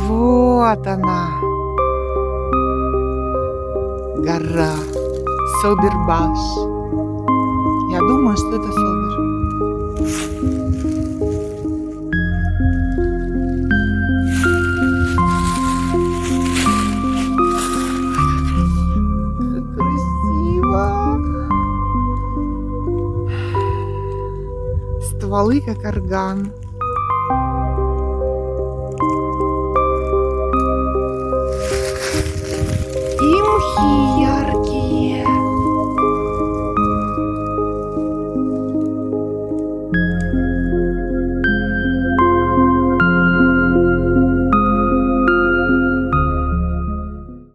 Вот она, гора Собербаш. Я думаю, что это Собер. Как красиво! Стволы, как орган.